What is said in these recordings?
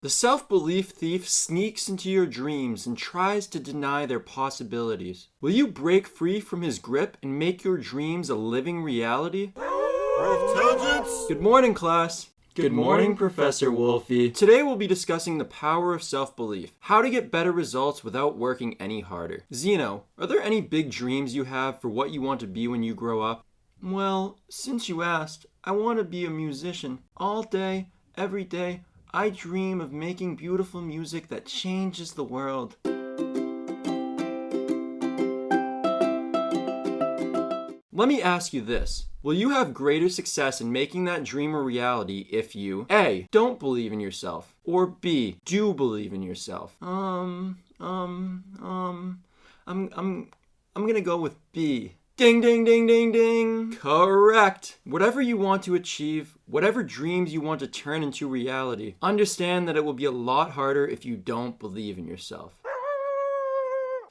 The self-belief thief sneaks into your dreams and tries to deny their possibilities. Will you break free from his grip and make your dreams a living reality? Wolftelligence! Good morning, class. Good morning, Professor Wolfie. Today we'll be discussing the power of self-belief, how to get better results without working any harder. Zeno, are there any big dreams you have for what you want to be when you grow up? Well, since you asked, I want to be a musician. All day, every day, I dream of making beautiful music that changes the world. Let me ask you this. Will you have greater success in making that dream a reality if you A. Don't believe in yourself, or B. Do believe in yourself? I'm gonna go with B. Ding, ding, ding, ding, ding. Correct. Whatever you want to achieve, whatever dreams you want to turn into reality, understand that it will be a lot harder if you don't believe in yourself.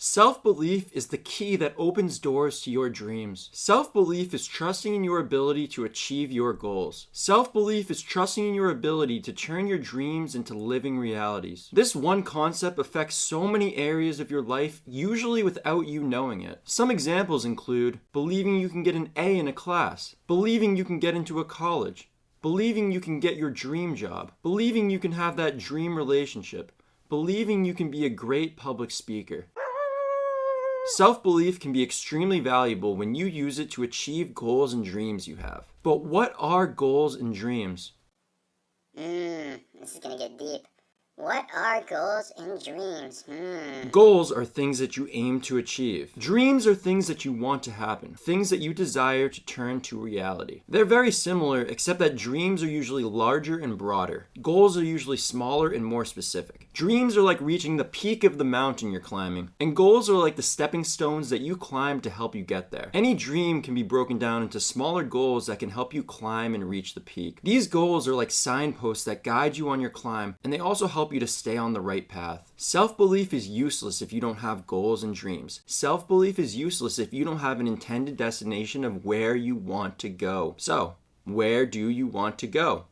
Self-belief is the key that opens doors to your dreams. Self-belief is trusting in your ability to achieve your goals. Self-belief is trusting in your ability to turn your dreams into living realities. This one concept affects so many areas of your life, usually without you knowing it. Some examples include believing you can get an A in a class, believing you can get into a college, believing you can get your dream job, believing you can have that dream relationship, believing you can be a great public speaker. Self-belief can be extremely valuable when you use it to achieve goals and dreams you have. But what are goals and dreams? This is gonna get deep. What are goals and dreams? Goals are things that you aim to achieve. Dreams are things that you want to happen, things that you desire to turn to reality. They're very similar, except that dreams are usually larger and broader. Goals are usually smaller and more specific. Dreams are like reaching the peak of the mountain you're climbing, and goals are like the stepping stones that you climb to help you get there. Any dream can be broken down into smaller goals that can help you climb and reach the peak. These goals are like signposts that guide you on your climb, and they also help you to stay on the right path. Self-belief is useless if you don't have goals and dreams. Self-belief is useless if you don't have an intended destination of where you want to go. So, where do you want to go?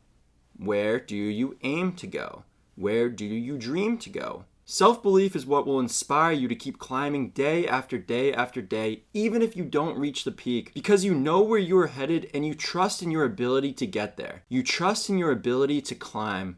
Where do you aim to go? Where do you dream to go? Self-belief is what will inspire you to keep climbing day after day after day, even if you don't reach the peak, because you know where you are headed and you trust in your ability to get there. You trust in your ability to climb.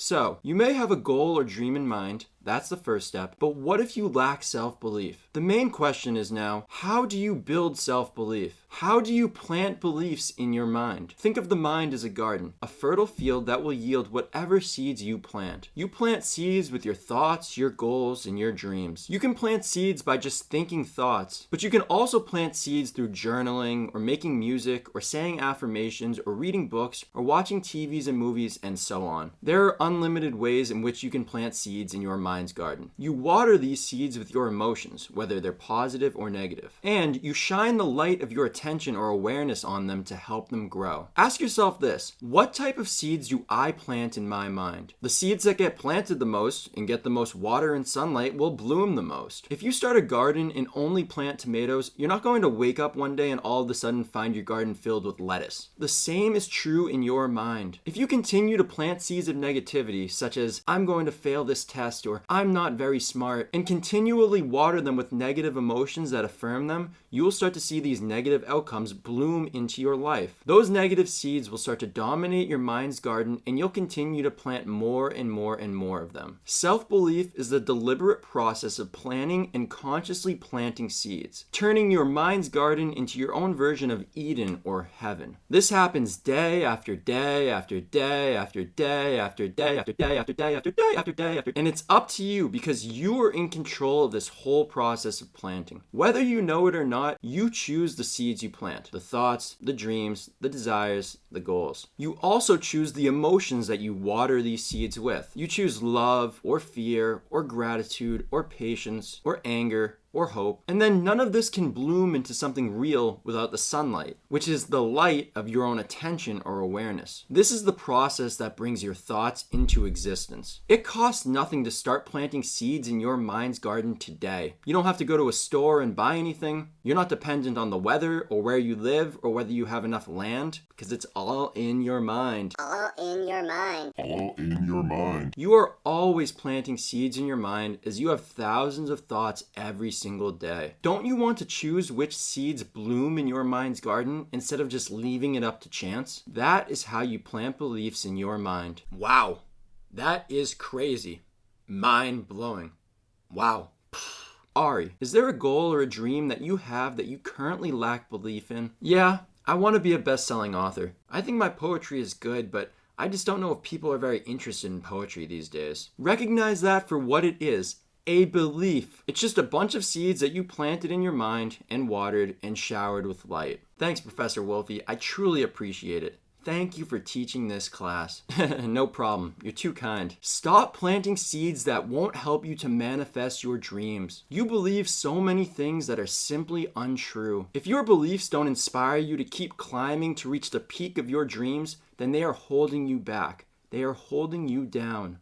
So, you may have a goal or dream in mind, that's the first step, but what if you lack self-belief? The main question is now, how do you build self-belief? How do you plant beliefs in your mind? Think of the mind as a garden, a fertile field that will yield whatever seeds you plant. You plant seeds with your thoughts, your goals, and your dreams. You can plant seeds by just thinking thoughts, but you can also plant seeds through journaling, or making music, or saying affirmations, or reading books, or watching TVs and movies, and so on. There are unlimited ways in which you can plant seeds in your mind's garden. You water these seeds with your emotions, whether they're positive or negative, and you shine the light of your attention or awareness on them to help them grow. Ask yourself this: what type of seeds do I plant in my mind? The seeds that get planted the most and get the most water and sunlight will bloom the most. If you start a garden and only plant tomatoes, you're not going to wake up one day and all of a sudden find your garden filled with lettuce. The same is true in your mind. If you continue to plant seeds of negativity, such as I'm going to fail this test or I'm not very smart, and continually water them with negative emotions that affirm them, you will start to see these negative outcomes bloom into your life. Those negative seeds will start to dominate your mind's garden, and you'll continue to plant more and more and more of them. Self-belief is the deliberate process of planting and consciously planting seeds, turning your mind's garden into your own version of Eden or heaven. This happens day after day after day after day after day after day after day after day after day after, and it's up to you because you are in control of this whole process of planting. Whether you know it or not, you choose the seeds you plant, the thoughts, the dreams, the desires, the goals. You also choose the emotions that you water these seeds with. You choose love or fear or gratitude or patience or anger or hope. And then none of this can bloom into something real without the sunlight, which is the light of your own attention or awareness. This is the process that brings your thoughts into existence. It costs nothing to start planting seeds in your mind's garden today. You don't have to go to a store and buy anything. You're not dependent on the weather or where you live or whether you have enough land, because it's all in your mind. All in your mind. All in your mind. You are always planting seeds in your mind as you have thousands of thoughts every single day. Don't you want to choose which seeds bloom in your mind's garden instead of just leaving it up to chance? That is how you plant beliefs in your mind. Wow, that is crazy. Mind-blowing. Wow. Ari, is there a goal or a dream that you have that you currently lack belief in? Yeah, I want to be a best-selling author. I think my poetry is good, but I just don't know if people are very interested in poetry these days. Recognize that for what it is, a belief. It's just a bunch of seeds that you planted in your mind and watered and showered with light. Thanks, Professor Wolfie. I truly appreciate it. Thank you for teaching this class. No problem. You're too kind. Stop planting seeds that won't help you to manifest your dreams. You believe so many things that are simply untrue. If your beliefs don't inspire you to keep climbing to reach the peak of your dreams, then they are holding you back. They are holding you down.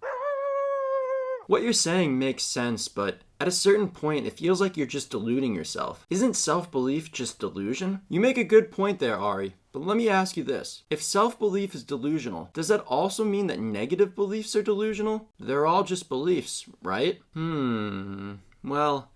What you're saying makes sense, but at a certain point, it feels like you're just deluding yourself. Isn't self-belief just delusion? You make a good point there, Ari, but let me ask you this. If self-belief is delusional, does that also mean that negative beliefs are delusional? They're all just beliefs, right? Well,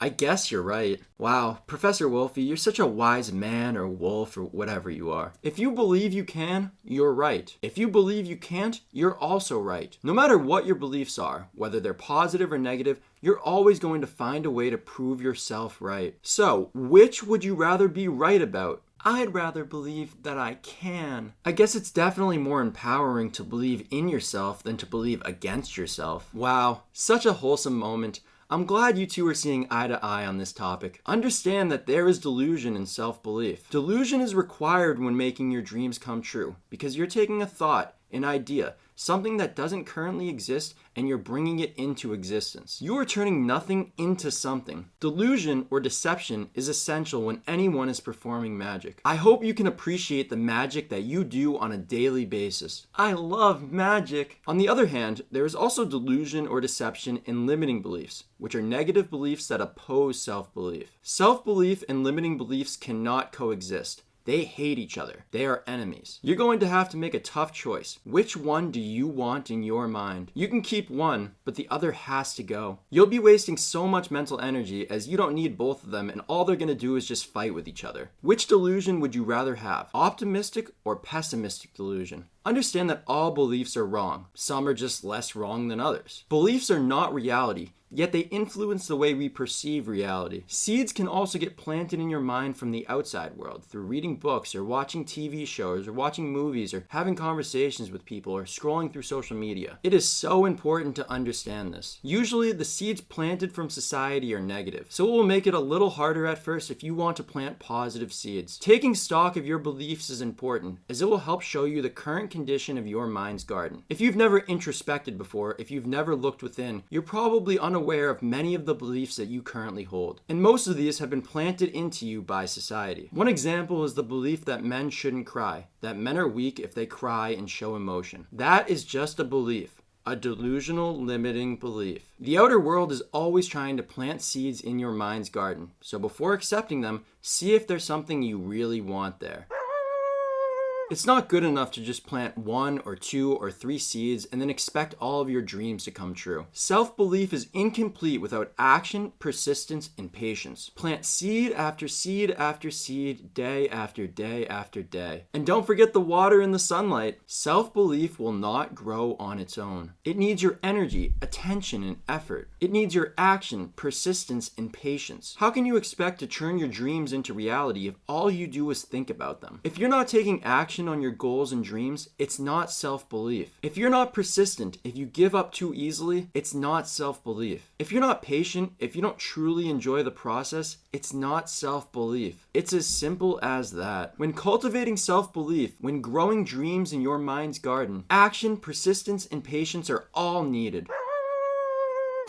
I guess you're right. Wow, Professor Wolfie, you're such a wise man or wolf or whatever you are. If you believe you can, you're right. If you believe you can't, you're also right. No matter what your beliefs are, whether they're positive or negative, you're always going to find a way to prove yourself right. So, which would you rather be right about? I'd rather believe that I can. I guess it's definitely more empowering to believe in yourself than to believe against yourself. Wow, such a wholesome moment. I'm glad you two are seeing eye to eye on this topic. Understand that there is delusion in self-belief. Delusion is required when making your dreams come true because you're taking a thought, an idea, something that doesn't currently exist, and you're bringing it into existence. You are turning nothing into something. Delusion or deception is essential when anyone is performing magic. I hope you can appreciate the magic that you do on a daily basis. I love magic. On the other hand, there is also delusion or deception in limiting beliefs, which are negative beliefs that oppose self-belief. Self-belief and limiting beliefs cannot coexist. They hate each other. They are enemies. You're going to have to make a tough choice. Which one do you want in your mind? You can keep one, but the other has to go. You'll be wasting so much mental energy as you don't need both of them, and all they're going to do is just fight with each other. Which delusion would you rather have? Optimistic or pessimistic delusion? Understand that all beliefs are wrong. Some are just less wrong than others. Beliefs are not reality, yet they influence the way we perceive reality. Seeds can also get planted in your mind from the outside world through reading books or watching TV shows or watching movies or having conversations with people or scrolling through social media. It is so important to understand this. Usually the seeds planted from society are negative, so it will make it a little harder at first if you want to plant positive seeds. Taking stock of your beliefs is important as it will help show you the current condition of your mind's garden. If you've never introspected before, if you've never looked within, you're probably unaware of many of the beliefs that you currently hold. And most of these have been planted into you by society. One example is the belief that men shouldn't cry, that men are weak if they cry and show emotion. That is just a belief. A delusional, limiting belief. The outer world is always trying to plant seeds in your mind's garden. So before accepting them, see if there's something you really want there. It's not good enough to just plant 1 or 2 or 3 seeds and then expect all of your dreams to come true. Self-belief is incomplete without action, persistence, and patience. Plant seed after seed after seed, day after day after day. And don't forget the water and the sunlight. Self-belief will not grow on its own. It needs your energy, attention, and effort. It needs your action, persistence, and patience. How can you expect to turn your dreams into reality if all you do is think about them? If you're not taking action on your goals and dreams, it's not self-belief. If you're not persistent, if you give up too easily, it's not self-belief. If you're not patient, if you don't truly enjoy the process, it's not self-belief. It's as simple as that. When cultivating self-belief, when growing dreams in your mind's garden, action, persistence, and patience are all needed.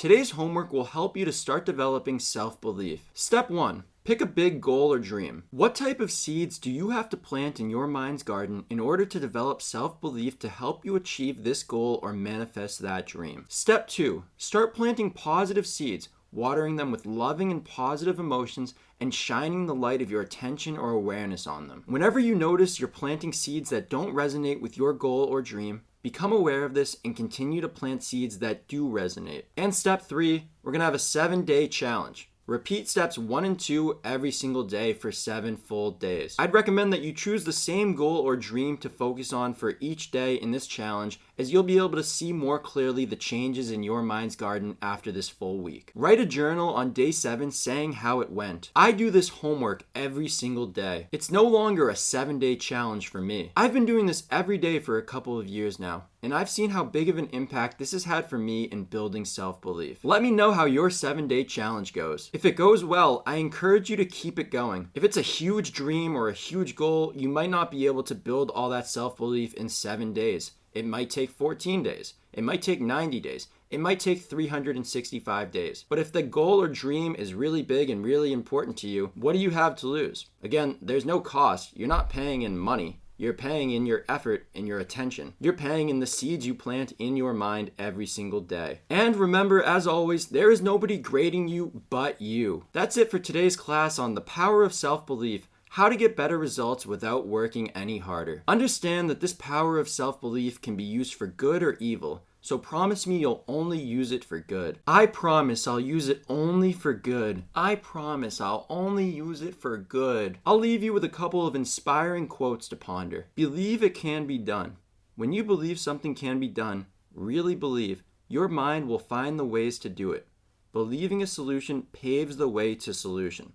Today's homework will help you to start developing self-belief. Step 1. Pick a big goal or dream. What type of seeds do you have to plant in your mind's garden in order to develop self-belief to help you achieve this goal or manifest that dream? Step 2. Start planting positive seeds, watering them with loving and positive emotions, and shining the light of your attention or awareness on them. Whenever you notice you're planting seeds that don't resonate with your goal or dream, become aware of this and continue to plant seeds that do resonate. And step 3, we're going to have a 7-day challenge. Repeat steps 1 and 2 every single day for 7 full days. I'd recommend that you choose the same goal or dream to focus on for each day in this challenge, as you'll be able to see more clearly the changes in your mind's garden after this full week. Write a journal on day 7 saying how it went. I do this homework every single day. It's no longer a 7-day challenge for me. I've been doing this every day for a couple of years now, and I've seen how big of an impact this has had for me in building self-belief. Let me know how your 7-day challenge goes. If it goes well, I encourage you to keep it going. If it's a huge dream or a huge goal, you might not be able to build all that self-belief in 7 days. It might take 14 days. It might take 90 days. It might take 365 days. But if the goal or dream is really big and really important to you, what do you have to lose? Again, there's no cost. You're not paying in money. You're paying in your effort and your attention. You're paying in the seeds you plant in your mind every single day. And remember, as always, there is nobody grading you but you. That's it for today's class on the power of self-belief. How to get better results without working any harder. Understand that this power of self-belief can be used for good or evil, so promise me you'll only use it for good. I promise I'll use it only for good. I promise I'll only use it for good. I'll leave you with a couple of inspiring quotes to ponder. Believe it can be done. When you believe something can be done, really believe, your mind will find the ways to do it. Believing a solution paves the way to solution.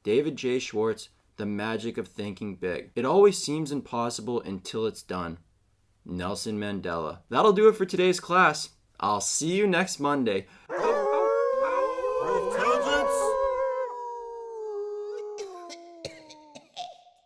David J. Schwartz, The Magic of Thinking Big. It always seems impossible until it's done. Nelson Mandela. That'll do it for today's class. I'll see you next Monday.